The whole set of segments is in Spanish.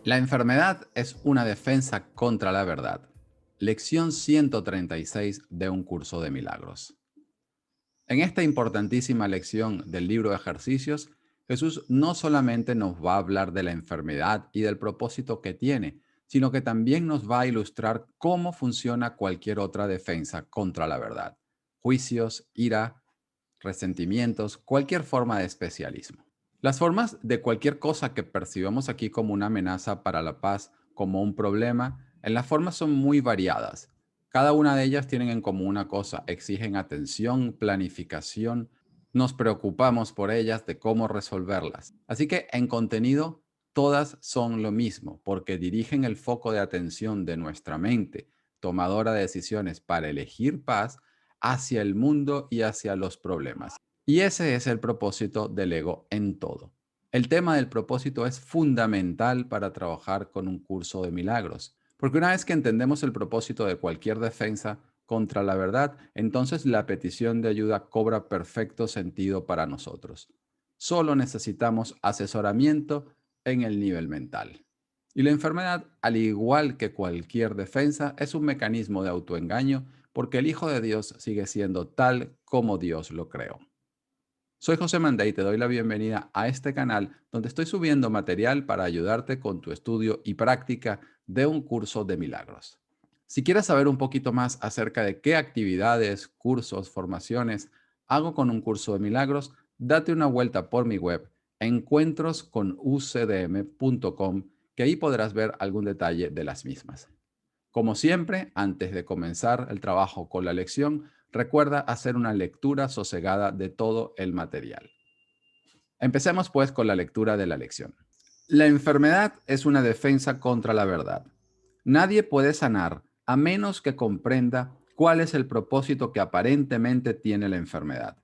La enfermedad es una defensa contra la verdad. Lección 136 de un curso de milagros. En esta importantísima lección del libro de ejercicios, Jesús no solamente nos va a hablar de la enfermedad y del propósito que tiene, sino que también nos va a ilustrar cómo funciona cualquier otra defensa contra la verdad. Juicios, ira, resentimientos, cualquier forma de especialismo. Las formas de cualquier cosa que percibamos aquí como una amenaza para la paz, como un problema, en las formas son muy variadas. Cada una de ellas tienen en común una cosa: exigen atención, planificación, nos preocupamos por ellas de cómo resolverlas. Así que en contenido, todas son lo mismo, porque dirigen el foco de atención de nuestra mente, tomadora de decisiones para elegir paz, hacia el mundo y hacia los problemas. Y ese es el propósito del ego en todo. El tema del propósito es fundamental para trabajar con un curso de milagros, porque una vez que entendemos el propósito de cualquier defensa contra la verdad, entonces la petición de ayuda cobra perfecto sentido para nosotros. Solo necesitamos asesoramiento en el nivel mental. Y la enfermedad, al igual que cualquier defensa, es un mecanismo de autoengaño, porque el Hijo de Dios sigue siendo tal como Dios lo creó. Soy José Manda y te doy la bienvenida a este canal donde estoy subiendo material para ayudarte con tu estudio y práctica de un curso de milagros. Si quieres saber un poquito más acerca de qué actividades, cursos, formaciones hago con un curso de milagros, date una vuelta por mi web encuentrosconucdm.com, que ahí podrás ver algún detalle de las mismas. Como siempre, antes de comenzar el trabajo con la lección, recuerda hacer una lectura sosegada de todo el material. Empecemos pues con la lectura de la lección. La enfermedad es una defensa contra la verdad. Nadie puede sanar a menos que comprenda cuál es el propósito que aparentemente tiene la enfermedad,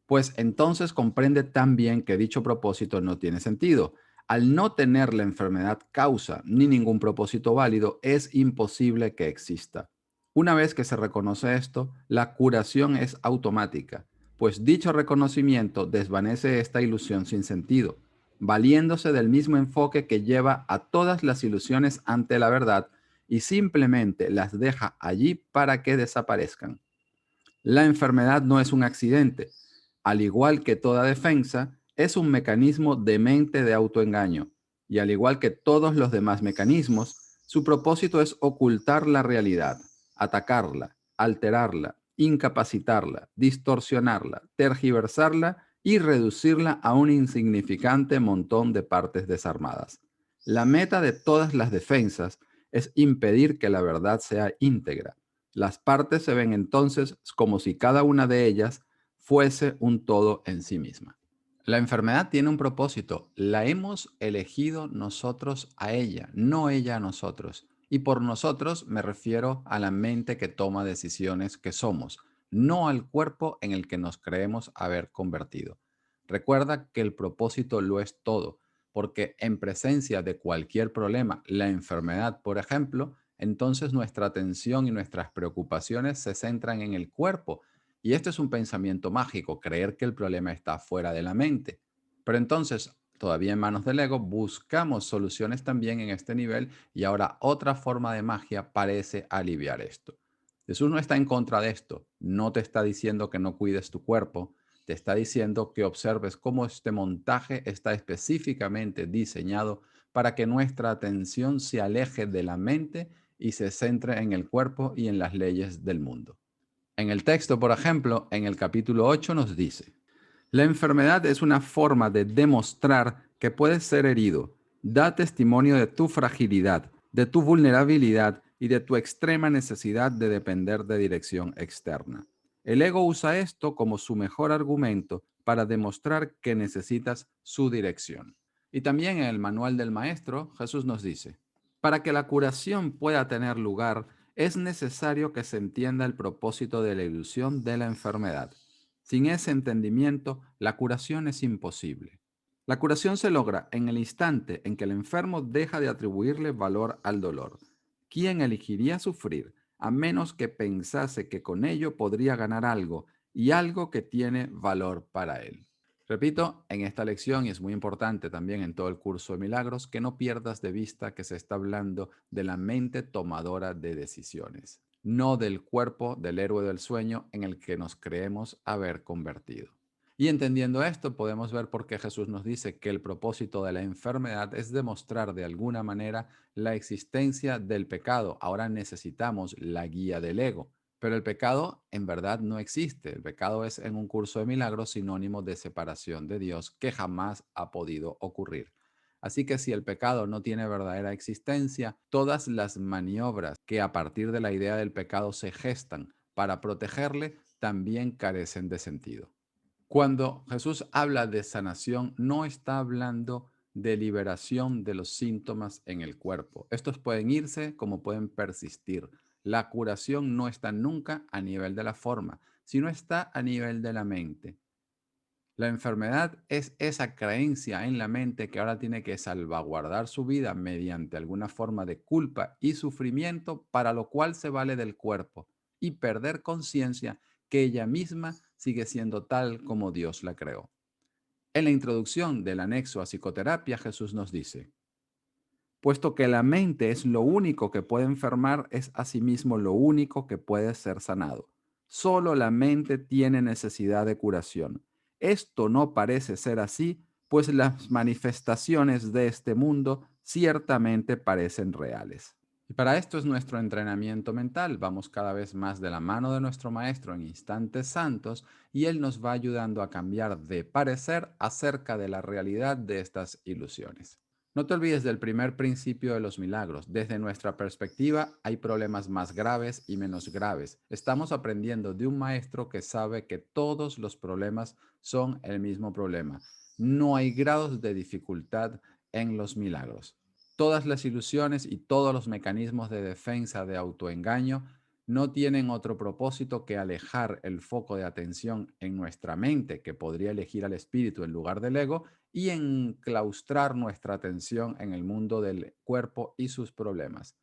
pues entonces comprende también que dicho propósito no tiene sentido. Al no tener la enfermedad causa ni ningún propósito válido, es imposible que exista. Una vez que se reconoce esto, la curación es automática, pues dicho reconocimiento desvanece esta ilusión sin sentido, valiéndose del mismo enfoque que lleva a todas las ilusiones ante la verdad y simplemente las deja allí para que desaparezcan. La enfermedad no es un accidente. Al igual que toda defensa, es un mecanismo de mente de autoengaño. Y al igual que todos los demás mecanismos, su propósito es ocultar la realidad, atacarla, alterarla, incapacitarla, distorsionarla, tergiversarla y reducirla a un insignificante montón de partes desarmadas. La meta de todas las defensas es impedir que la verdad sea íntegra. Las partes se ven entonces como si cada una de ellas fuese un todo en sí misma. La enfermedad tiene un propósito. La hemos elegido nosotros a ella, no ella a nosotros. Y por nosotros me refiero a la mente que toma decisiones que somos, no al cuerpo en el que nos creemos haber convertido. Recuerda que el propósito lo es todo, porque en presencia de cualquier problema, la enfermedad, por ejemplo, entonces nuestra atención y nuestras preocupaciones se centran en el cuerpo. Y esto es un pensamiento mágico, creer que el problema está fuera de la mente. Pero entonces, todavía en manos del ego, buscamos soluciones también en este nivel, y ahora otra forma de magia parece aliviar esto. Jesús no está en contra de esto, no te está diciendo que no cuides tu cuerpo, te está diciendo que observes cómo este montaje está específicamente diseñado para que nuestra atención se aleje de la mente y se centre en el cuerpo y en las leyes del mundo. En el texto, por ejemplo, en el capítulo 8 nos dice: la enfermedad es una forma de demostrar que puedes ser herido. Da testimonio de tu fragilidad, de tu vulnerabilidad y de tu extrema necesidad de depender de dirección externa. El ego usa esto como su mejor argumento para demostrar que necesitas su dirección. Y también en el manual del maestro, Jesús nos dice: para que la curación pueda tener lugar, es necesario que se entienda el propósito de la ilusión de la enfermedad. Sin ese entendimiento, la curación es imposible. La curación se logra en el instante en que el enfermo deja de atribuirle valor al dolor. ¿Quién elegiría sufrir a menos que pensase que con ello podría ganar algo, y algo que tiene valor para él? Repito, en esta lección, y es muy importante también en todo el curso de milagros, que no pierdas de vista que se está hablando de la mente tomadora de decisiones, no del cuerpo del héroe del sueño en el que nos creemos haber convertido. Y entendiendo esto, podemos ver por qué Jesús nos dice que el propósito de la enfermedad es demostrar de alguna manera la existencia del pecado. Ahora necesitamos la guía del ego. Pero el pecado en verdad no existe. El pecado es en un curso de milagros sinónimo de separación de Dios que jamás ha podido ocurrir. Así que si el pecado no tiene verdadera existencia, todas las maniobras que a partir de la idea del pecado se gestan para protegerle también carecen de sentido. Cuando Jesús habla de sanación, no está hablando de liberación de los síntomas en el cuerpo. Estos pueden irse como pueden persistir. La curación no está nunca a nivel de la forma, sino está a nivel de la mente. La enfermedad es esa creencia en la mente que ahora tiene que salvaguardar su vida mediante alguna forma de culpa y sufrimiento, para lo cual se vale del cuerpo y perder conciencia que ella misma sigue siendo tal como Dios la creó. En la introducción del anexo a psicoterapia, Jesús nos dice: puesto que la mente es lo único que puede enfermar, es asimismo lo único que puede ser sanado. Solo la mente tiene necesidad de curación. Esto no parece ser así, pues las manifestaciones de este mundo ciertamente parecen reales. Y para esto es nuestro entrenamiento mental. Vamos cada vez más de la mano de nuestro maestro en instantes santos y él nos va ayudando a cambiar de parecer acerca de la realidad de estas ilusiones. No te olvides del primer principio de los milagros. Desde nuestra perspectiva, hay problemas más graves y menos graves. Estamos aprendiendo de un maestro que sabe que todos los problemas son el mismo problema. No hay grados de dificultad en los milagros. Todas las ilusiones y todos los mecanismos de defensa de autoengaño no tienen otro propósito que alejar el foco de atención en nuestra mente, que podría elegir al espíritu en lugar del ego, y enclaustrar nuestra atención en el mundo del cuerpo y sus problemas.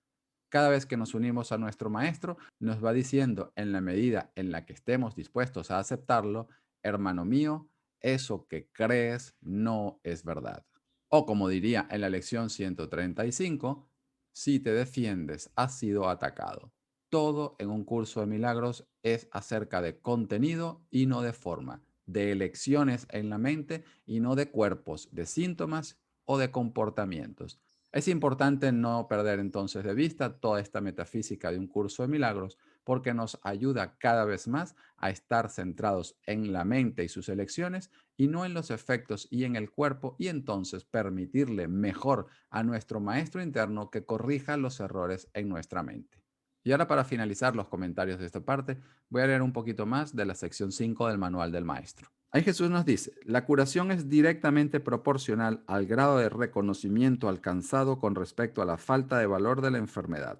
Cada vez que nos unimos a nuestro maestro, nos va diciendo, en la medida en la que estemos dispuestos a aceptarlo: hermano mío, eso que crees no es verdad. O como diría en la lección 135, si te defiendes, has sido atacado. Todo en un curso de milagros es acerca de contenido y no de forma, de elecciones en la mente y no de cuerpos, de síntomas o de comportamientos. Es importante no perder entonces de vista toda esta metafísica de un curso de milagros, porque nos ayuda cada vez más a estar centrados en la mente y sus elecciones y no en los efectos y en el cuerpo, y entonces permitirle mejor a nuestro maestro interno que corrija los errores en nuestra mente. Y ahora, para finalizar los comentarios de esta parte, voy a leer un poquito más de la sección 5 del manual del maestro. Ahí Jesús nos dice: la curación es directamente proporcional al grado de reconocimiento alcanzado con respecto a la falta de valor de la enfermedad.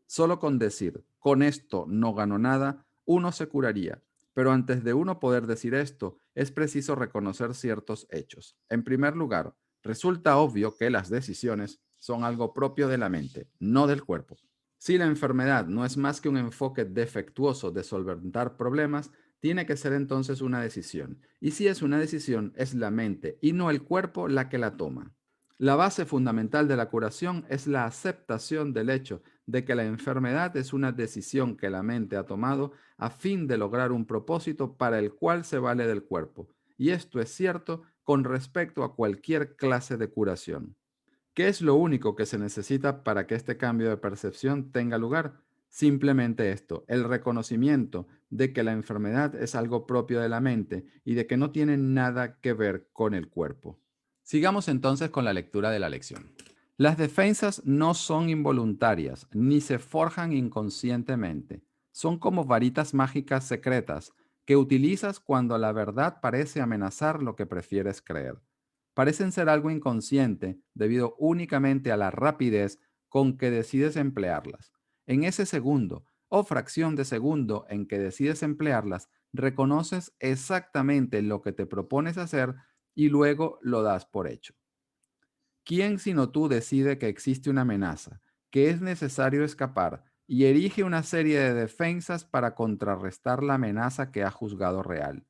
Solo con decir, con esto no gano nada, uno se curaría. Pero antes de uno poder decir esto, es preciso reconocer ciertos hechos. En primer lugar, resulta obvio que las decisiones son algo propio de la mente, no del cuerpo. Si la enfermedad no es más que un enfoque defectuoso de solventar problemas, tiene que ser entonces una decisión. Y si es una decisión, es la mente y no el cuerpo la que la toma. La base fundamental de la curación es la aceptación del hecho de que la enfermedad es una decisión que la mente ha tomado a fin de lograr un propósito para el cual se vale del cuerpo. Y esto es cierto con respecto a cualquier clase de curación. ¿Qué es lo único que se necesita para que este cambio de percepción tenga lugar? Simplemente esto: el reconocimiento de que la enfermedad es algo propio de la mente y de que no tiene nada que ver con el cuerpo. Sigamos entonces con la lectura de la lección. Las defensas no son involuntarias ni se forjan inconscientemente. Son como varitas mágicas secretas que utilizas cuando la verdad parece amenazar lo que prefieres creer. Parecen ser algo inconsciente debido únicamente a la rapidez con que decides emplearlas. En ese segundo o fracción de segundo en que decides emplearlas, reconoces exactamente lo que te propones hacer y luego lo das por hecho. ¿Quién sino tú decide que existe una amenaza, que es necesario escapar y erige una serie de defensas para contrarrestar la amenaza que ha juzgado real?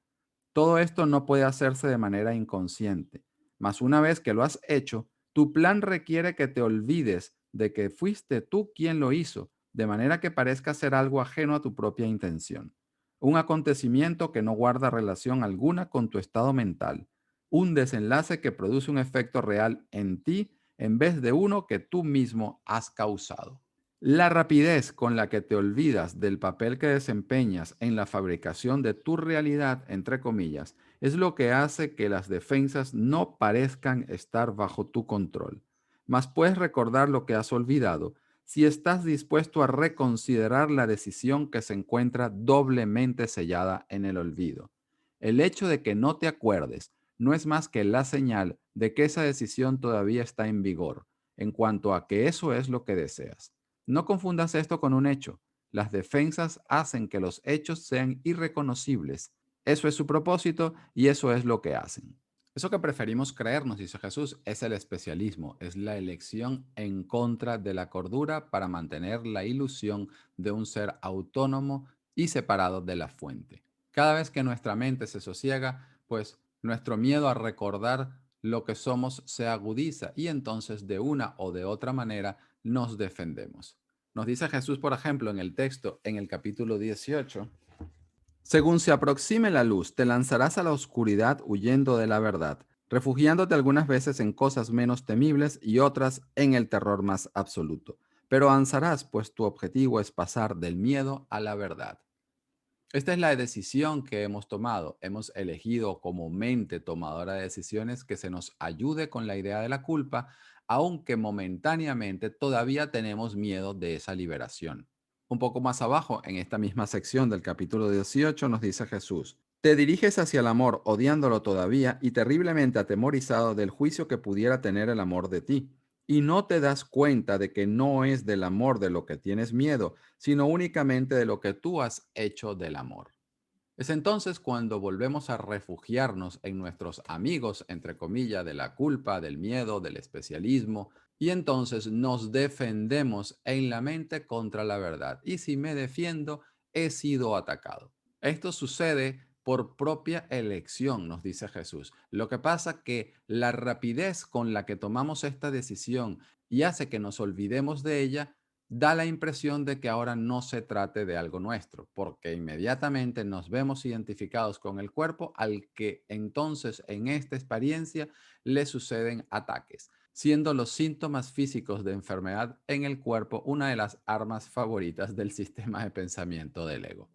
Todo esto no puede hacerse de manera inconsciente, mas una vez que lo has hecho, tu plan requiere que te olvides de que fuiste tú quien lo hizo, de manera que parezca ser algo ajeno a tu propia intención. Un acontecimiento que no guarda relación alguna con tu estado mental. Un desenlace que produce un efecto real en ti en vez de uno que tú mismo has causado. La rapidez con la que te olvidas del papel que desempeñas en la fabricación de tu realidad, entre comillas, es lo que hace que las defensas no parezcan estar bajo tu control. Mas puedes recordar lo que has olvidado si estás dispuesto a reconsiderar la decisión que se encuentra doblemente sellada en el olvido. El hecho de que no te acuerdes no es más que la señal de que esa decisión todavía está en vigor, en cuanto a que eso es lo que deseas. No confundas esto con un hecho. Las defensas hacen que los hechos sean irreconocibles. Eso es su propósito y eso es lo que hacen. Eso que preferimos creer, nos dice Jesús, es el especialismo, es la elección en contra de la cordura para mantener la ilusión de un ser autónomo y separado de la fuente. Cada vez que nuestra mente se sosiega, pues nuestro miedo a recordar lo que somos se agudiza y entonces de una o de otra manera nos defendemos. Nos dice Jesús, por ejemplo, en el texto, en el capítulo 18, según se aproxime la luz, te lanzarás a la oscuridad huyendo de la verdad, refugiándote algunas veces en cosas menos temibles y otras en el terror más absoluto. Pero avanzarás, pues tu objetivo es pasar del miedo a la verdad. Esta es la decisión que hemos tomado. Hemos elegido como mente tomadora de decisiones que se nos ayude con la idea de la culpa, aunque momentáneamente todavía tenemos miedo de esa liberación. Un poco más abajo, en esta misma sección del capítulo 18, nos dice Jesús, te diriges hacia el amor odiándolo todavía y terriblemente atemorizado del juicio que pudiera tener el amor de ti. Y no te das cuenta de que no es del amor de lo que tienes miedo, sino únicamente de lo que tú has hecho del amor. Es entonces cuando volvemos a refugiarnos en nuestros amigos, entre comillas, de la culpa, del miedo, del especialismo, y entonces nos defendemos en la mente contra la verdad. Y si me defiendo, he sido atacado. Esto sucede por propia elección, nos dice Jesús. Lo que pasa que la rapidez con la que tomamos esta decisión y hace que nos olvidemos de ella, da la impresión de que ahora no se trate de algo nuestro, porque inmediatamente nos vemos identificados con el cuerpo al que entonces en esta experiencia le suceden ataques, siendo los síntomas físicos de enfermedad en el cuerpo una de las armas favoritas del sistema de pensamiento del ego.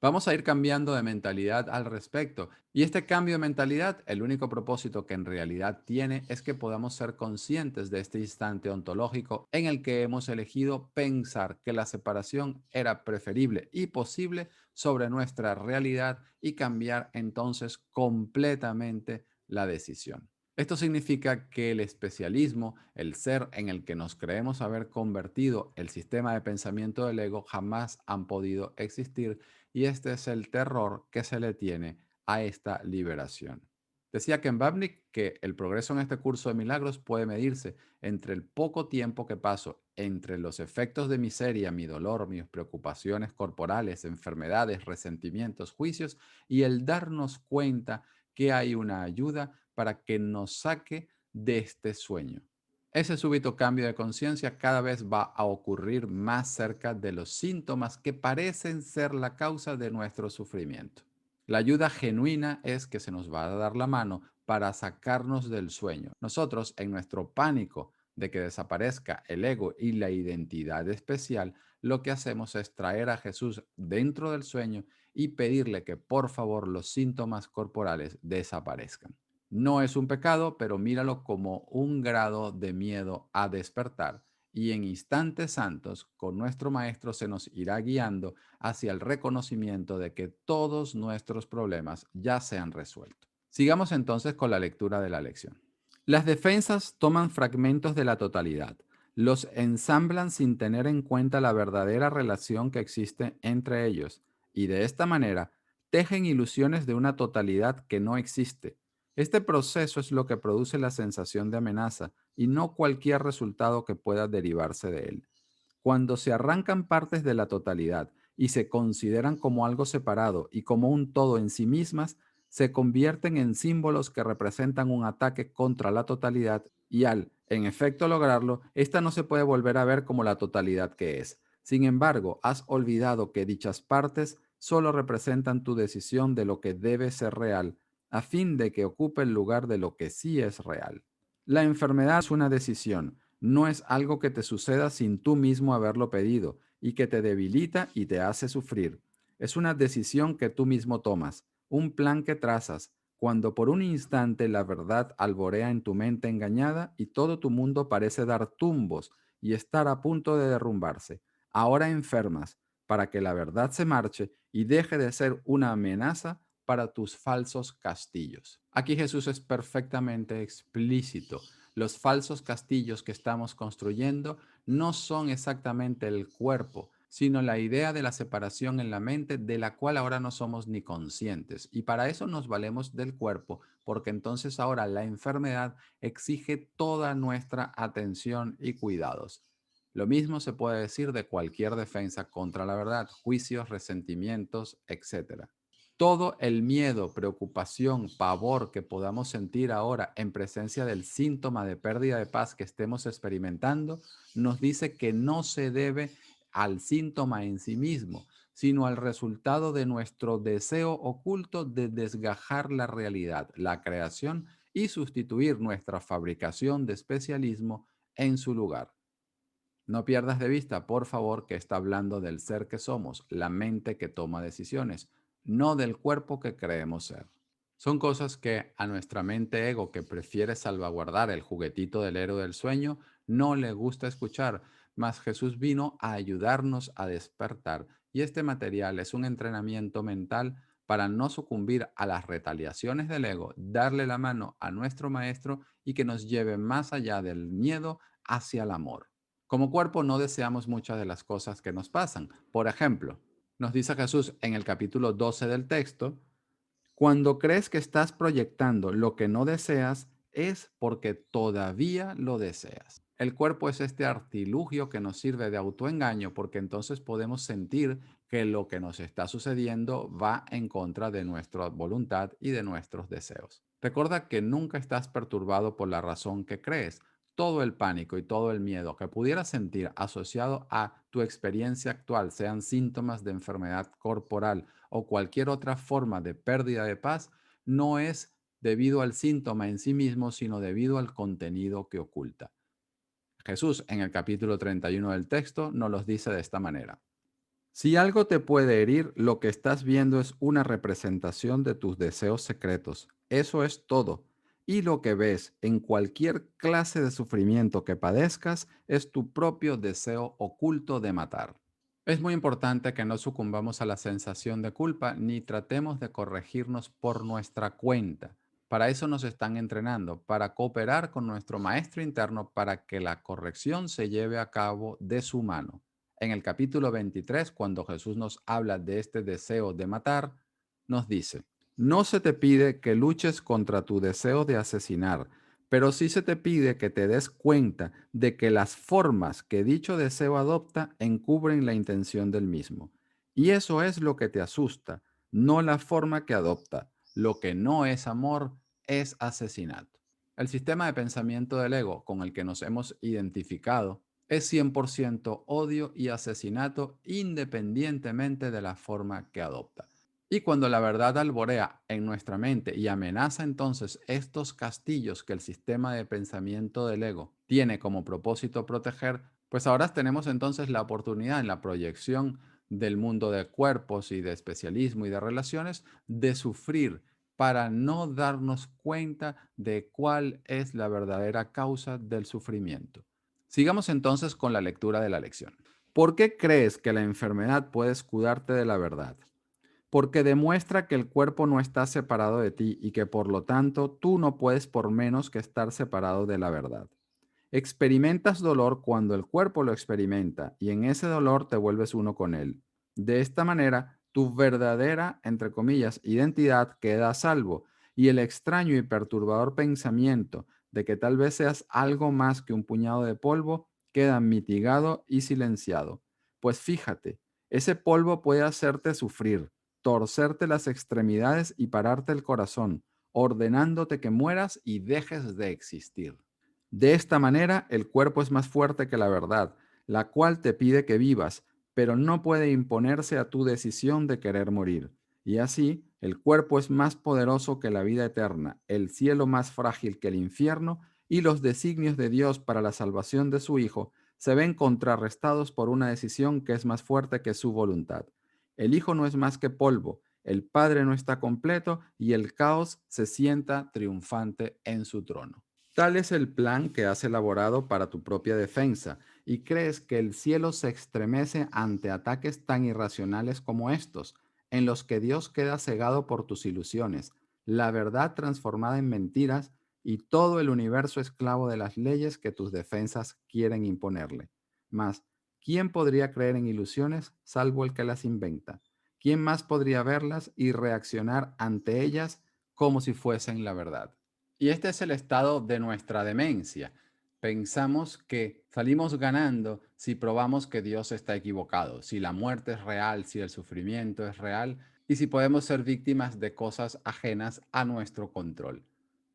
Vamos a ir cambiando de mentalidad al respecto. Y este cambio de mentalidad, el único propósito que en realidad tiene es que podamos ser conscientes de este instante ontológico en el que hemos elegido pensar que la separación era preferible y posible sobre nuestra realidad y cambiar entonces completamente la decisión. Esto significa que el especialismo, el ser en el que nos creemos haber convertido el sistema de pensamiento del ego, jamás han podido existir y este es el terror que se le tiene a esta liberación. Decía Ken Babnick que el progreso en este curso de milagros puede medirse entre el poco tiempo que paso entre los efectos de miseria, mi dolor, mis preocupaciones corporales, enfermedades, resentimientos, juicios y el darnos cuenta que hay una ayuda para que nos saque de este sueño. Ese súbito cambio de conciencia cada vez va a ocurrir más cerca de los síntomas que parecen ser la causa de nuestro sufrimiento. La ayuda genuina es que se nos va a dar la mano para sacarnos del sueño. Nosotros, en nuestro pánico de que desaparezca el ego y la identidad especial, lo que hacemos es traer a Jesús dentro del sueño y pedirle que por favor los síntomas corporales desaparezcan. No es un pecado, pero míralo como un grado de miedo a despertar. Y en instantes santos, con nuestro Maestro se nos irá guiando hacia el reconocimiento de que todos nuestros problemas ya se han resuelto. Sigamos entonces con la lectura de la lección. Las defensas toman fragmentos de la totalidad, los ensamblan sin tener en cuenta la verdadera relación que existe entre ellos, y de esta manera tejen ilusiones de una totalidad que no existe. Este proceso es lo que produce la sensación de amenaza y no cualquier resultado que pueda derivarse de él. Cuando se arrancan partes de la totalidad y se consideran como algo separado y como un todo en sí mismas, se convierten en símbolos que representan un ataque contra la totalidad y al, en efecto, lograrlo, esta no se puede volver a ver como la totalidad que es. Sin embargo, has olvidado que dichas partes solo representan tu decisión de lo que debe ser real, a fin de que ocupe el lugar de lo que sí es real. La enfermedad es una decisión, no es algo que te suceda sin tú mismo haberlo pedido y que te debilita y te hace sufrir. Es una decisión que tú mismo tomas, un plan que trazas, cuando por un instante la verdad alborea en tu mente engañada y todo tu mundo parece dar tumbos y estar a punto de derrumbarse. Ahora enfermas para que la verdad se marche y deje de ser una amenaza para tus falsos castillos. Aquí Jesús es perfectamente explícito. Los falsos castillos que estamos construyendo no son exactamente el cuerpo, sino la idea de la separación en la mente de la cual ahora no somos ni conscientes. Y para eso nos valemos del cuerpo, porque entonces ahora la enfermedad exige toda nuestra atención y cuidados. Lo mismo se puede decir de cualquier defensa contra la verdad, juicios, resentimientos, etcétera. Todo el miedo, preocupación, pavor que podamos sentir ahora en presencia del síntoma de pérdida de paz que estemos experimentando, nos dice que no se debe al síntoma en sí mismo, sino al resultado de nuestro deseo oculto de desgajar la realidad, la creación y sustituir nuestra fabricación de especialismo en su lugar. No pierdas de vista, por favor, que está hablando del ser que somos, la mente que toma decisiones, no del cuerpo que creemos ser. Son cosas que a nuestra mente ego, que prefiere salvaguardar el juguetito del héroe del sueño, no le gusta escuchar, mas Jesús vino a ayudarnos a despertar y este material es un entrenamiento mental para no sucumbir a las retaliaciones del ego, darle la mano a nuestro maestro y que nos lleve más allá del miedo hacia el amor. Como cuerpo no deseamos muchas de las cosas que nos pasan. Por ejemplo, nos dice Jesús en el capítulo 12 del texto, cuando crees que estás proyectando lo que no deseas, es porque todavía lo deseas. El cuerpo es este artilugio que nos sirve de autoengaño porque entonces podemos sentir que lo que nos está sucediendo va en contra de nuestra voluntad y de nuestros deseos. Recuerda que nunca estás perturbado por la razón que crees. Todo el pánico y todo el miedo que pudieras sentir asociado a tu experiencia actual, sean síntomas de enfermedad corporal o cualquier otra forma de pérdida de paz, no es debido al síntoma en sí mismo, sino debido al contenido que oculta. Jesús en el capítulo 31 del texto nos los dice de esta manera. Si algo te puede herir, lo que estás viendo es una representación de tus deseos secretos. Eso es todo. Y lo que ves en cualquier clase de sufrimiento que padezcas es tu propio deseo oculto de matar. Es muy importante que no sucumbamos a la sensación de culpa ni tratemos de corregirnos por nuestra cuenta. Para eso nos están entrenando, para cooperar con nuestro maestro interno para que la corrección se lleve a cabo de su mano. En el capítulo 23, cuando Jesús nos habla de este deseo de matar, nos dice, no se te pide que luches contra tu deseo de asesinar, pero sí se te pide que te des cuenta de que las formas que dicho deseo adopta encubren la intención del mismo. Y eso es lo que te asusta, no la forma que adopta. Lo que no es amor es asesinato. El sistema de pensamiento del ego con el que nos hemos identificado es 100% odio y asesinato independientemente de la forma que adopta. Y cuando la verdad alborea en nuestra mente y amenaza entonces estos castillos que el sistema de pensamiento del ego tiene como propósito proteger, pues ahora tenemos entonces la oportunidad en la proyección del mundo de cuerpos y de especialismo y de relaciones de sufrir para no darnos cuenta de cuál es la verdadera causa del sufrimiento. Sigamos entonces con la lectura de la lección. ¿Por qué crees que la enfermedad puede escudarte de la verdad? Porque demuestra que el cuerpo no está separado de ti y que por lo tanto tú no puedes por menos que estar separado de la verdad. Experimentas dolor cuando el cuerpo lo experimenta y en ese dolor te vuelves uno con él. De esta manera, tu verdadera, entre comillas, identidad queda a salvo y el extraño y perturbador pensamiento de que tal vez seas algo más que un puñado de polvo queda mitigado y silenciado. Pues fíjate, ese polvo puede hacerte sufrir, torcerte las extremidades y pararte el corazón, ordenándote que mueras y dejes de existir. De esta manera, el cuerpo es más fuerte que la verdad, la cual te pide que vivas, pero no puede imponerse a tu decisión de querer morir. Y así, el cuerpo es más poderoso que la vida eterna, el cielo más frágil que el infierno, y los designios de Dios para la salvación de su Hijo se ven contrarrestados por una decisión que es más fuerte que su voluntad. El Hijo no es más que polvo, el Padre no está completo y el caos se sienta triunfante en su trono. Tal es el plan que has elaborado para tu propia defensa, y crees que el cielo se estremece ante ataques tan irracionales como estos, en los que Dios queda cegado por tus ilusiones, la verdad transformada en mentiras y todo el universo esclavo de las leyes que tus defensas quieren imponerle. Mas, ¿quién podría creer en ilusiones salvo el que las inventa? ¿Quién más podría verlas y reaccionar ante ellas como si fuesen la verdad? Y este es el estado de nuestra demencia. Pensamos que salimos ganando si probamos que Dios está equivocado, si la muerte es real, si el sufrimiento es real y si podemos ser víctimas de cosas ajenas a nuestro control.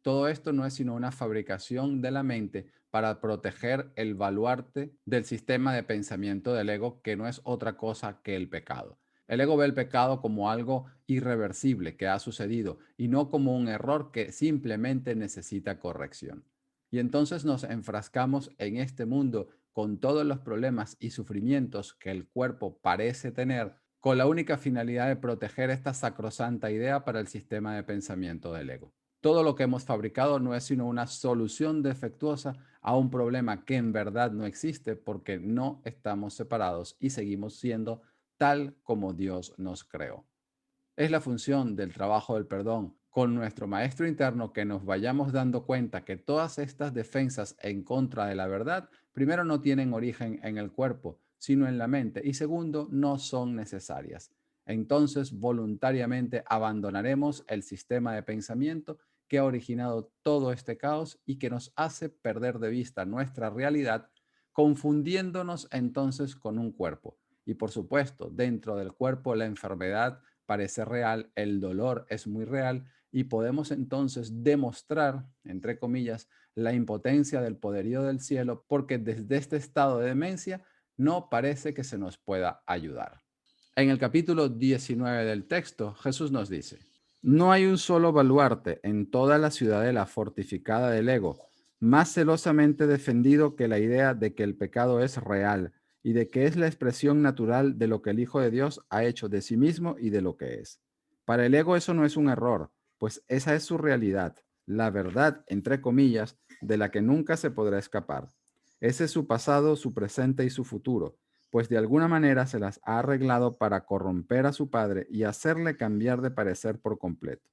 Todo esto no es sino una fabricación de la mente para proteger el baluarte del sistema de pensamiento del ego, que no es otra cosa que el pecado. El ego ve el pecado como algo irreversible que ha sucedido y no como un error que simplemente necesita corrección. Y entonces nos enfrascamos en este mundo con todos los problemas y sufrimientos que el cuerpo parece tener, con la única finalidad de proteger esta sacrosanta idea para el sistema de pensamiento del ego. Todo lo que hemos fabricado no es sino una solución defectuosa a un problema que en verdad no existe, porque no estamos separados y seguimos siendo tal como Dios nos creó. Es la función del trabajo del perdón con nuestro maestro interno que nos vayamos dando cuenta que todas estas defensas en contra de la verdad, primero, no tienen origen en el cuerpo, sino en la mente, y segundo, no son necesarias. Entonces, voluntariamente abandonaremos el sistema de pensamiento que ha originado todo este caos y que nos hace perder de vista nuestra realidad, confundiéndonos entonces con un cuerpo. Y por supuesto, dentro del cuerpo la enfermedad parece real, el dolor es muy real y podemos entonces demostrar, entre comillas, la impotencia del poderío del cielo, porque desde este estado de demencia no parece que se nos pueda ayudar. En el capítulo 19 del texto, Jesús nos dice: no hay un solo baluarte en toda la ciudadela fortificada del ego, más celosamente defendido que la idea de que el pecado es real y de que es la expresión natural de lo que el Hijo de Dios ha hecho de sí mismo y de lo que es. Para el ego eso no es un error, pues esa es su realidad, la verdad, entre comillas, de la que nunca se podrá escapar. Ese es su pasado, su presente y su futuro, pues de alguna manera se las ha arreglado para corromper a su padre y hacerle cambiar de parecer por completo.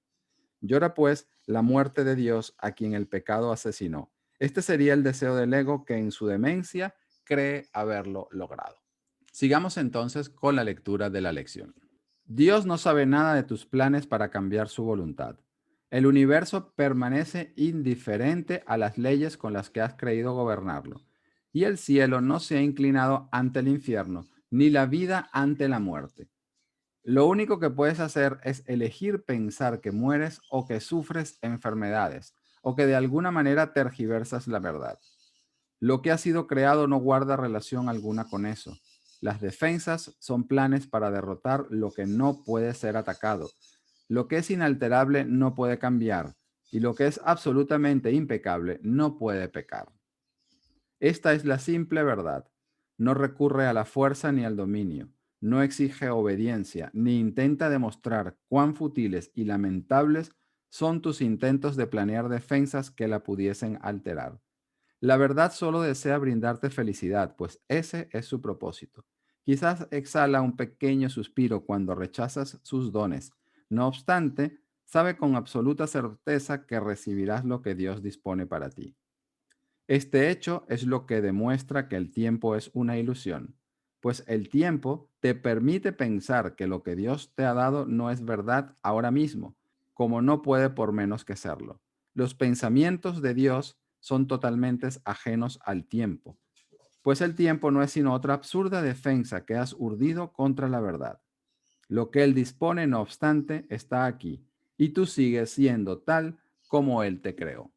Llora pues la muerte de Dios a quien el pecado asesinó. Este sería el deseo del ego que en su demencia cree haberlo logrado. Sigamos entonces con la lectura de la lección. Dios no sabe nada de tus planes para cambiar su voluntad. El universo permanece indiferente a las leyes con las que has creído gobernarlo, y el cielo no se ha inclinado ante el infierno, ni la vida ante la muerte. Lo único que puedes hacer es elegir pensar que mueres o que sufres enfermedades, o que de alguna manera tergiversas la verdad. Lo que ha sido creado no guarda relación alguna con eso. Las defensas son planes para derrotar lo que no puede ser atacado. Lo que es inalterable no puede cambiar, y lo que es absolutamente impecable no puede pecar. Esta es la simple verdad. No recurre a la fuerza ni al dominio. No exige obediencia, ni intenta demostrar cuán futiles y lamentables son tus intentos de planear defensas que la pudiesen alterar. La verdad solo desea brindarte felicidad, pues ese es su propósito. Quizás exhala un pequeño suspiro cuando rechazas sus dones. No obstante, sabe con absoluta certeza que recibirás lo que Dios dispone para ti. Este hecho es lo que demuestra que el tiempo es una ilusión, pues el tiempo te permite pensar que lo que Dios te ha dado no es verdad ahora mismo, como no puede por menos que serlo. Los pensamientos de Dios son totalmente ajenos al tiempo, pues el tiempo no es sino otra absurda defensa que has urdido contra la verdad. Lo que Él dispone, no obstante, está aquí, y tú sigues siendo tal como Él te creó.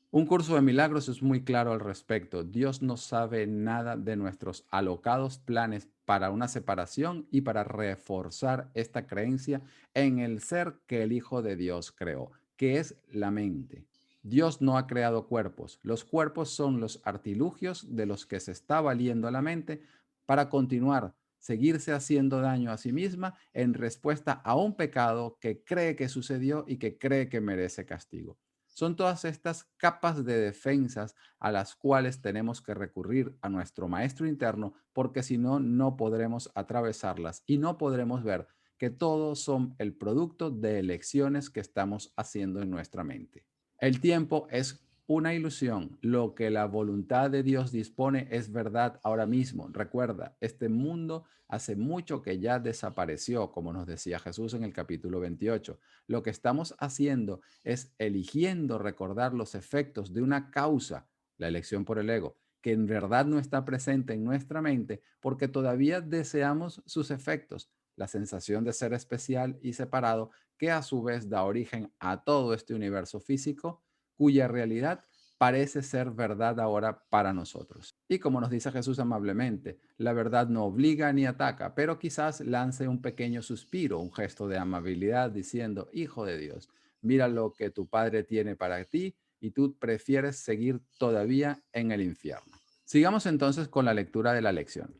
Un curso de milagros es muy claro al respecto. Dios no sabe nada de nuestros alocados planes para una separación y para reforzar esta creencia en el ser que el Hijo de Dios creó, que es la mente. Dios no ha creado cuerpos. Los cuerpos son los artilugios de los que se está valiendo la mente para continuar, seguirse haciendo daño a sí misma en respuesta a un pecado que cree que sucedió y que cree que merece castigo. Son todas estas capas de defensas a las cuales tenemos que recurrir a nuestro maestro interno, porque si no, no podremos atravesarlas y no podremos ver que todos son el producto de elecciones que estamos haciendo en nuestra mente. El tiempo es una ilusión. Lo que la voluntad de Dios dispone es verdad ahora mismo. Recuerda, este mundo hace mucho que ya desapareció, como nos decía Jesús en el capítulo 28. Lo que estamos haciendo es eligiendo recordar los efectos de una causa, la elección por el ego, que en verdad no está presente en nuestra mente porque todavía deseamos sus efectos, la sensación de ser especial y separado, que a su vez da origen a todo este universo físico cuya realidad parece ser verdad ahora para nosotros. Y como nos dice Jesús amablemente, la verdad no obliga ni ataca, pero quizás lance un pequeño suspiro, un gesto de amabilidad diciendo, Hijo de Dios, mira lo que tu Padre tiene para ti y tú prefieres seguir todavía en el infierno. Sigamos entonces con la lectura de la lección.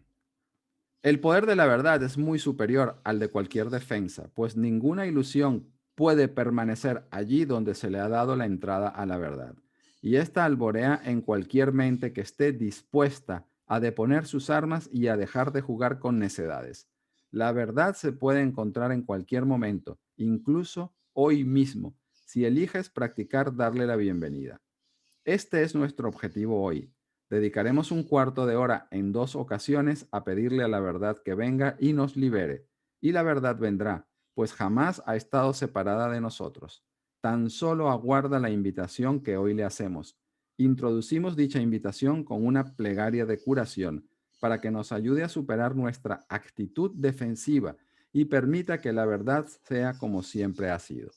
El poder de la verdad es muy superior al de cualquier defensa, pues ninguna ilusión puede permanecer allí donde se le ha dado la entrada a la verdad. Y ésta alborea en cualquier mente que esté dispuesta a deponer sus armas y a dejar de jugar con necedades. La verdad se puede encontrar en cualquier momento, incluso hoy mismo, si eliges practicar darle la bienvenida. Este es nuestro objetivo hoy. Dedicaremos un cuarto de hora en 2 ocasiones a pedirle a la verdad que venga y nos libere. Y la verdad vendrá, pues jamás ha estado separada de nosotros. Tan solo aguarda la invitación que hoy le hacemos. Introducimos dicha invitación con una plegaria de curación para que nos ayude a superar nuestra actitud defensiva y permita que la verdad sea como siempre ha sido.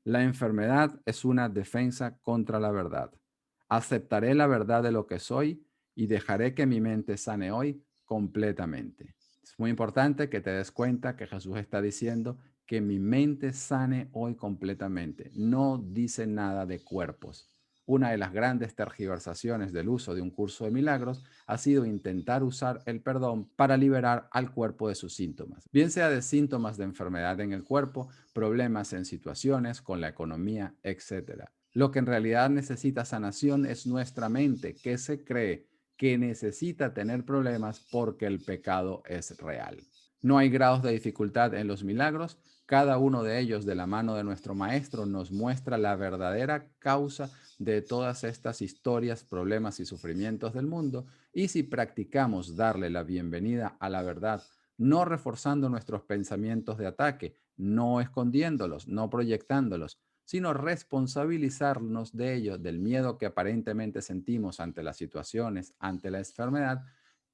La enfermedad es una defensa contra la verdad. Aceptaré la verdad de lo que soy y dejaré que mi mente sane hoy completamente. Es muy importante que te des cuenta que Jesús está diciendo que mi mente sane hoy completamente. No dice nada de cuerpos. Una de las grandes tergiversaciones del uso de un curso de milagros ha sido intentar usar el perdón para liberar al cuerpo de sus síntomas, bien sea de síntomas de enfermedad en el cuerpo, problemas en situaciones, con la economía, etcétera. Lo que en realidad necesita sanación es nuestra mente, que se cree que necesita tener problemas porque el pecado es real. No hay grados de dificultad en los milagros, cada uno de ellos de la mano de nuestro Maestro nos muestra la verdadera causa de todas estas historias, problemas y sufrimientos del mundo, y si practicamos darle la bienvenida a la verdad, no reforzando nuestros pensamientos de ataque, no escondiéndolos, no proyectándolos, sino responsabilizarnos de ellos, del miedo que aparentemente sentimos ante las situaciones, ante la enfermedad,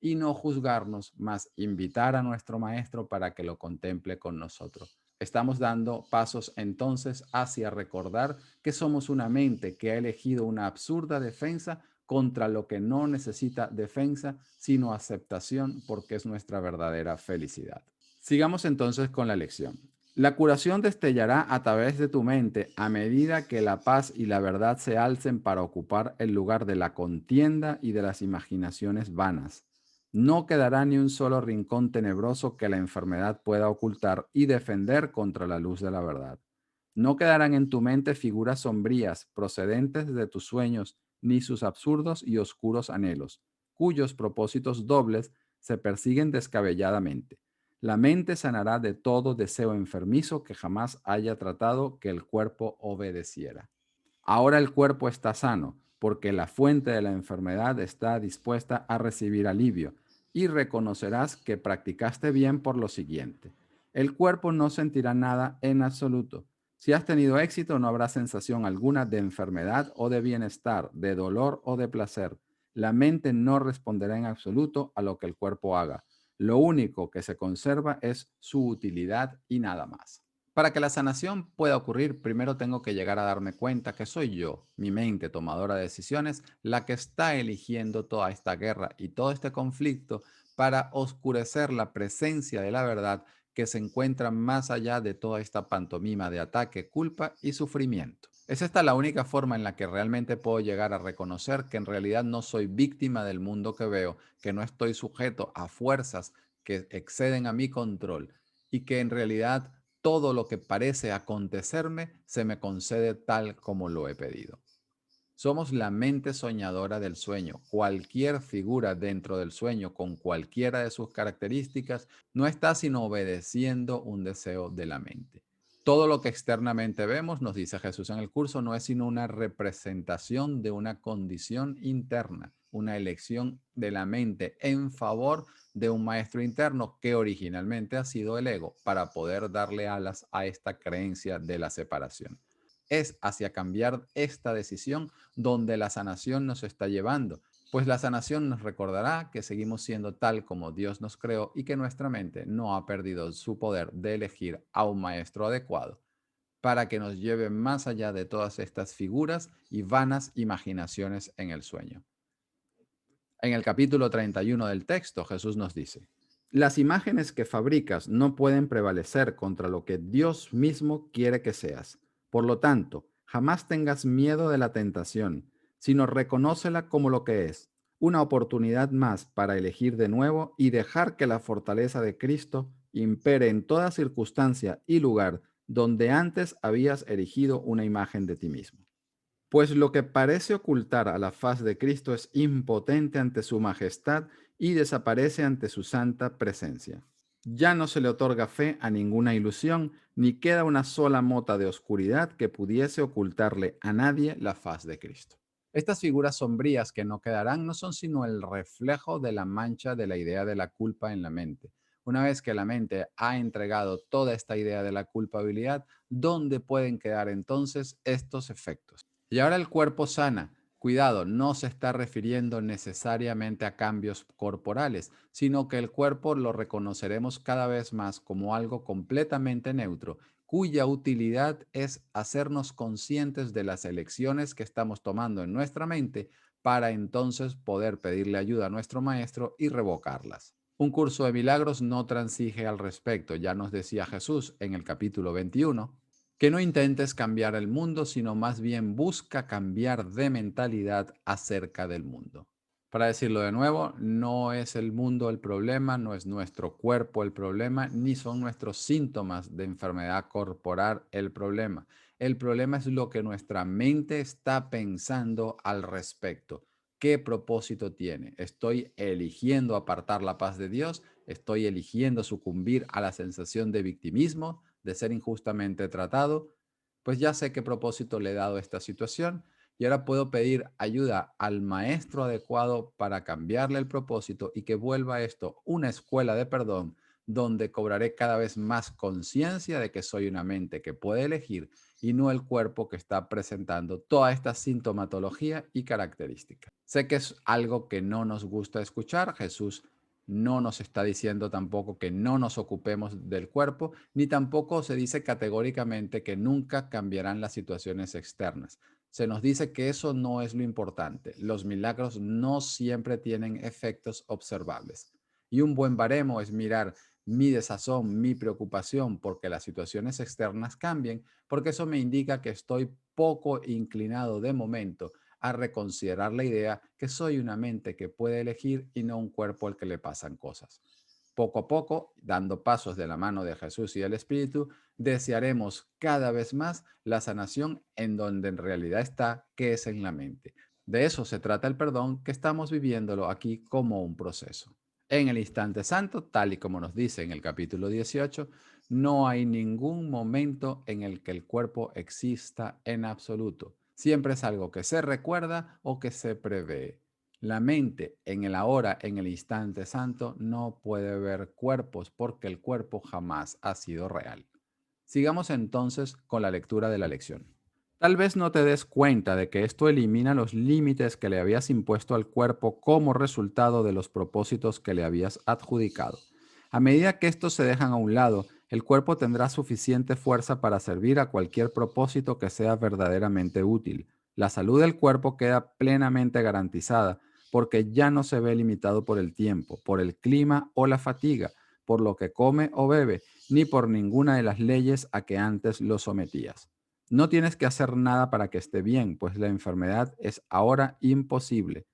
y no juzgarnos, más invitar a nuestro Maestro para que lo contemple con nosotros. Estamos dando pasos entonces hacia recordar que somos una mente que ha elegido una absurda defensa contra lo que no necesita defensa, sino aceptación, porque es nuestra verdadera felicidad. Sigamos entonces con la lección. La curación destellará a través de tu mente a medida que la paz y la verdad se alcen para ocupar el lugar de la contienda y de las imaginaciones vanas. No quedará ni un solo rincón tenebroso que la enfermedad pueda ocultar y defender contra la luz de la verdad. No quedarán en tu mente figuras sombrías procedentes de tus sueños, ni sus absurdos y oscuros anhelos, cuyos propósitos dobles se persiguen descabelladamente. La mente sanará de todo deseo enfermizo que jamás haya tratado que el cuerpo obedeciera. Ahora el cuerpo está sano, porque la fuente de la enfermedad está dispuesta a recibir alivio, y reconocerás que practicaste bien por lo siguiente. El cuerpo no sentirá nada en absoluto. Si has tenido éxito, no habrá sensación alguna de enfermedad o de bienestar, de dolor o de placer. La mente no responderá en absoluto a lo que el cuerpo haga. Lo único que se conserva es su utilidad y nada más. Para que la sanación pueda ocurrir, primero tengo que llegar a darme cuenta que soy yo, mi mente tomadora de decisiones, la que está eligiendo toda esta guerra y todo este conflicto para oscurecer la presencia de la verdad que se encuentra más allá de toda esta pantomima de ataque, culpa y sufrimiento. Es esta la única forma en la que realmente puedo llegar a reconocer que en realidad no soy víctima del mundo que veo, que no estoy sujeto a fuerzas que exceden a mi control y que en realidad todo lo que parece acontecerme se me concede tal como lo he pedido. Somos la mente soñadora del sueño. Cualquier figura dentro del sueño, con cualquiera de sus características, no está sino obedeciendo un deseo de la mente. Todo lo que externamente vemos, nos dice Jesús en el curso, no es sino una representación de una condición interna, una elección de la mente en favor de un maestro interno que originalmente ha sido el ego, para poder darle alas a esta creencia de la separación. Es hacia cambiar esta decisión donde la sanación nos está llevando, pues la sanación nos recordará que seguimos siendo tal como Dios nos creó y que nuestra mente no ha perdido su poder de elegir a un maestro adecuado para que nos lleve más allá de todas estas figuras y vanas imaginaciones en el sueño. En el capítulo 31 del texto, Jesús nos dice: las imágenes que fabricas no pueden prevalecer contra lo que Dios mismo quiere que seas. Por lo tanto, jamás tengas miedo de la tentación, sino reconócela como lo que es, una oportunidad más para elegir de nuevo y dejar que la fortaleza de Cristo impere en toda circunstancia y lugar donde antes habías erigido una imagen de ti mismo. Pues lo que parece ocultar a la faz de Cristo es impotente ante su majestad y desaparece ante su santa presencia. Ya no se le otorga fe a ninguna ilusión, ni queda una sola mota de oscuridad que pudiese ocultarle a nadie la faz de Cristo. Estas figuras sombrías que no quedarán no son sino el reflejo de la mancha de la idea de la culpa en la mente. Una vez que la mente ha entregado toda esta idea de la culpabilidad, ¿dónde pueden quedar entonces estos efectos? Y ahora el cuerpo sana. Cuidado, no se está refiriendo necesariamente a cambios corporales, sino que el cuerpo lo reconoceremos cada vez más como algo completamente neutro, cuya utilidad es hacernos conscientes de las elecciones que estamos tomando en nuestra mente para entonces poder pedirle ayuda a nuestro maestro y revocarlas. Un curso de milagros no transige al respecto, ya nos decía Jesús en el capítulo 21 que no intentes cambiar el mundo, sino más bien busca cambiar de mentalidad acerca del mundo. Para decirlo de nuevo, no es el mundo el problema, no es nuestro cuerpo el problema, ni son nuestros síntomas de enfermedad corporal el problema. El problema es lo que nuestra mente está pensando al respecto. ¿Qué propósito tiene? ¿Estoy eligiendo apartar la paz de Dios? ¿Estoy eligiendo sucumbir a la sensación de victimismo, de ser injustamente tratado? Pues ya sé qué propósito le he dado a esta situación y ahora puedo pedir ayuda al maestro adecuado para cambiarle el propósito y que vuelva esto una escuela de perdón donde cobraré cada vez más conciencia de que soy una mente que puede elegir y no el cuerpo que está presentando toda esta sintomatología y característica. Sé que es algo que no nos gusta escuchar. Jesús no nos está diciendo tampoco que no nos ocupemos del cuerpo, ni tampoco se dice categóricamente que nunca cambiarán las situaciones externas. Se nos dice que eso no es lo importante. Los milagros no siempre tienen efectos observables. Y un buen baremo es mirar mi desazón, mi preocupación porque las situaciones externas cambien, porque eso me indica que estoy poco inclinado de momento a reconsiderar la idea que soy una mente que puede elegir y no un cuerpo al que le pasan cosas. Poco a poco, dando pasos de la mano de Jesús y del Espíritu, desearemos cada vez más la sanación en donde en realidad está, que es en la mente. De eso se trata el perdón, que estamos viviéndolo aquí como un proceso. En el instante santo, tal y como nos dice en el capítulo 18, no hay ningún momento en el que el cuerpo exista en absoluto. Siempre es algo que se recuerda o que se prevé. La mente en el ahora, en el instante santo, no puede ver cuerpos porque el cuerpo jamás ha sido real. Sigamos entonces con la lectura de la lección. Tal vez no te des cuenta de que esto elimina los límites que le habías impuesto al cuerpo como resultado de los propósitos que le habías adjudicado. A medida que estos se dejan a un lado, el cuerpo tendrá suficiente fuerza para servir a cualquier propósito que sea verdaderamente útil. La salud del cuerpo queda plenamente garantizada porque ya no se ve limitado por el tiempo, por el clima o la fatiga, por lo que come o bebe, ni por ninguna de las leyes a que antes lo sometías. No tienes que hacer nada para que esté bien, pues la enfermedad es ahora imposible.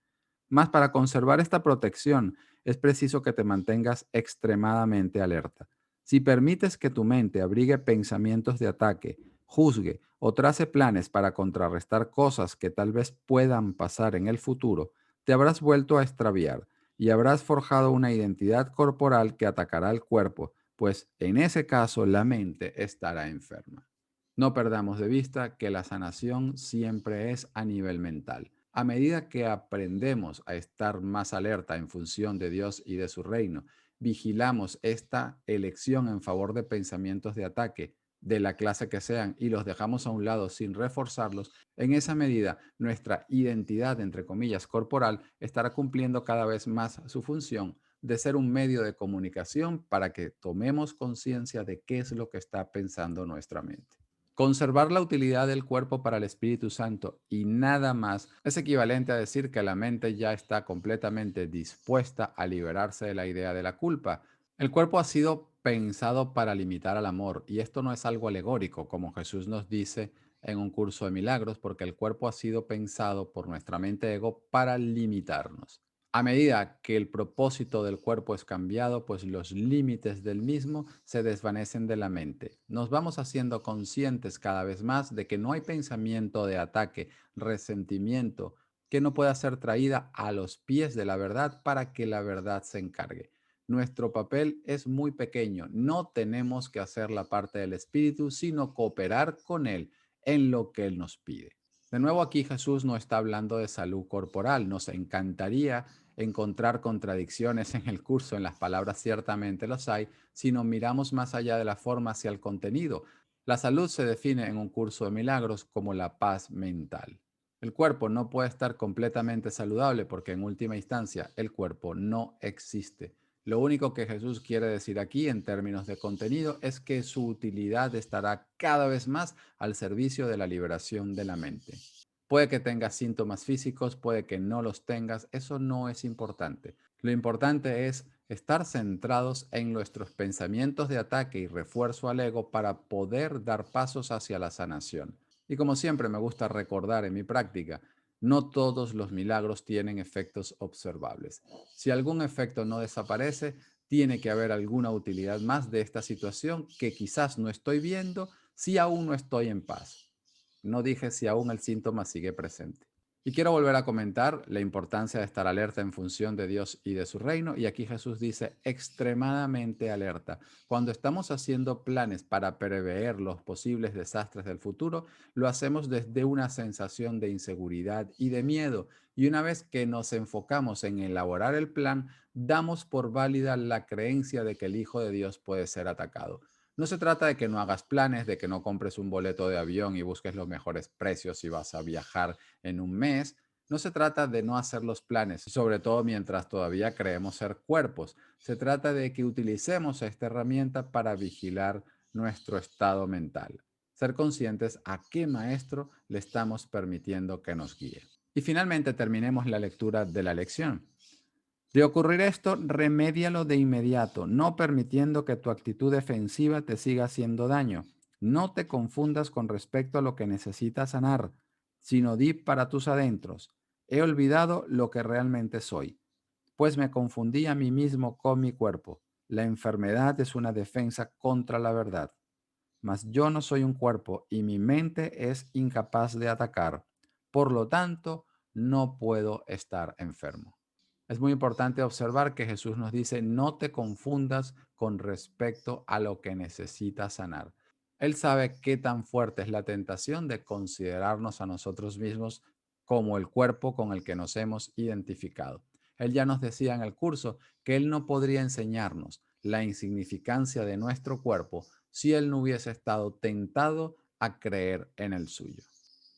Más para conservar esta protección, es preciso que te mantengas extremadamente alerta. Si permites que tu mente abrigue pensamientos de ataque, juzgue o trace planes para contrarrestar cosas que tal vez puedan pasar en el futuro, te habrás vuelto a extraviar y habrás forjado una identidad corporal que atacará al cuerpo, pues en ese caso la mente estará enferma. No perdamos de vista que la sanación siempre es a nivel mental. A medida que aprendemos a estar más alerta en función de Dios y de su reino, vigilamos esta elección en favor de pensamientos de ataque, de la clase que sean, y los dejamos a un lado sin reforzarlos, en esa medida nuestra identidad, entre comillas, corporal, estará cumpliendo cada vez más su función de ser un medio de comunicación para que tomemos conciencia de qué es lo que está pensando nuestra mente. Conservar la utilidad del cuerpo para el Espíritu Santo y nada más es equivalente a decir que la mente ya está completamente dispuesta a liberarse de la idea de la culpa. El cuerpo ha sido pensado para limitar al amor y esto no es algo alegórico, como Jesús nos dice en un curso de milagros, porque el cuerpo ha sido pensado por nuestra mente ego para limitarnos. A medida que el propósito del cuerpo es cambiado, pues los límites del mismo se desvanecen de la mente. Nos vamos haciendo conscientes cada vez más de que no hay pensamiento de ataque, resentimiento, que no pueda ser traída a los pies de la verdad para que la verdad se encargue. Nuestro papel es muy pequeño. No tenemos que hacer la parte del espíritu, sino cooperar con él en lo que él nos pide. De nuevo aquí Jesús no está hablando de salud corporal. Nos encantaría encontrar contradicciones en el curso, en las palabras ciertamente los hay, sino miramos más allá de la forma hacia el contenido. La salud se define en un curso de milagros como la paz mental. El cuerpo no puede estar completamente saludable porque en última instancia el cuerpo no existe. Lo único que Jesús quiere decir aquí en términos de contenido es que su utilidad estará cada vez más al servicio de la liberación de la mente. Puede que tengas síntomas físicos, puede que no los tengas, eso no es importante. Lo importante es estar centrados en nuestros pensamientos de ataque y refuerzo al ego para poder dar pasos hacia la sanación. Y como siempre me gusta recordar en mi práctica, no todos los milagros tienen efectos observables. Si algún efecto no desaparece, tiene que haber alguna utilidad más de esta situación que quizás no estoy viendo si aún no estoy en paz. No dije si aún el síntoma sigue presente. Y quiero volver a comentar la importancia de estar alerta en función de Dios y de su reino. Y aquí Jesús dice extremadamente alerta. Cuando estamos haciendo planes para prever los posibles desastres del futuro, lo hacemos desde una sensación de inseguridad y de miedo. Y una vez que nos enfocamos en elaborar el plan, damos por válida la creencia de que el Hijo de Dios puede ser atacado. No se trata de que no hagas planes, de que no compres un boleto de avión y busques los mejores precios si vas a viajar en un mes. No se trata de no hacer los planes, sobre todo mientras todavía creemos ser cuerpos. Se trata de que utilicemos esta herramienta para vigilar nuestro estado mental. Ser conscientes a qué maestro le estamos permitiendo que nos guíe. Y finalmente terminemos la lectura de la lección. De ocurrir esto, remédialo de inmediato, no permitiendo que tu actitud defensiva te siga haciendo daño. No te confundas con respecto a lo que necesitas sanar, sino di para tus adentros. He olvidado lo que realmente soy, pues me confundí a mí mismo con mi cuerpo. La enfermedad es una defensa contra la verdad. Mas yo no soy un cuerpo y mi mente es incapaz de atacar. Por lo tanto, no puedo estar enfermo. Es muy importante observar que Jesús nos dice, no te confundas con respecto a lo que necesitas sanar. Él sabe qué tan fuerte es la tentación de considerarnos a nosotros mismos como el cuerpo con el que nos hemos identificado. Él ya nos decía en el curso que Él no podría enseñarnos la insignificancia de nuestro cuerpo si Él no hubiese estado tentado a creer en el suyo.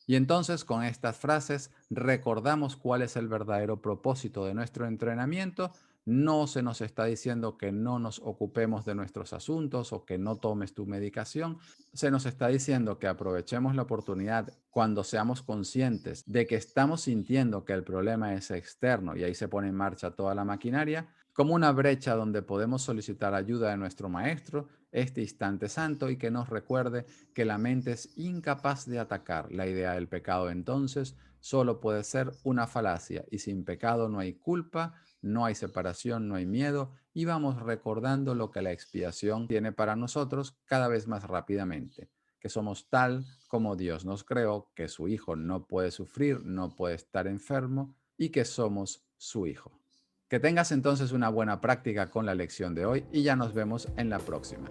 Y entonces con estas frases recordamos cuál es el verdadero propósito de nuestro entrenamiento. No se nos está diciendo que no nos ocupemos de nuestros asuntos o que no tomes tu medicación. Se nos está diciendo que aprovechemos la oportunidad cuando seamos conscientes de que estamos sintiendo que el problema es externo y ahí se pone en marcha toda la maquinaria, como una brecha donde podemos solicitar ayuda de nuestro maestro, este instante santo, y que nos recuerde que la mente es incapaz de atacar. La idea del pecado entonces solo puede ser una falacia y sin pecado no hay culpa, no hay separación, no hay miedo y vamos recordando lo que la expiación tiene para nosotros cada vez más rápidamente, que somos tal como Dios nos creó, que su Hijo no puede sufrir, no puede estar enfermo y que somos su Hijo. Que tengas entonces una buena práctica con la lección de hoy y ya nos vemos en la próxima.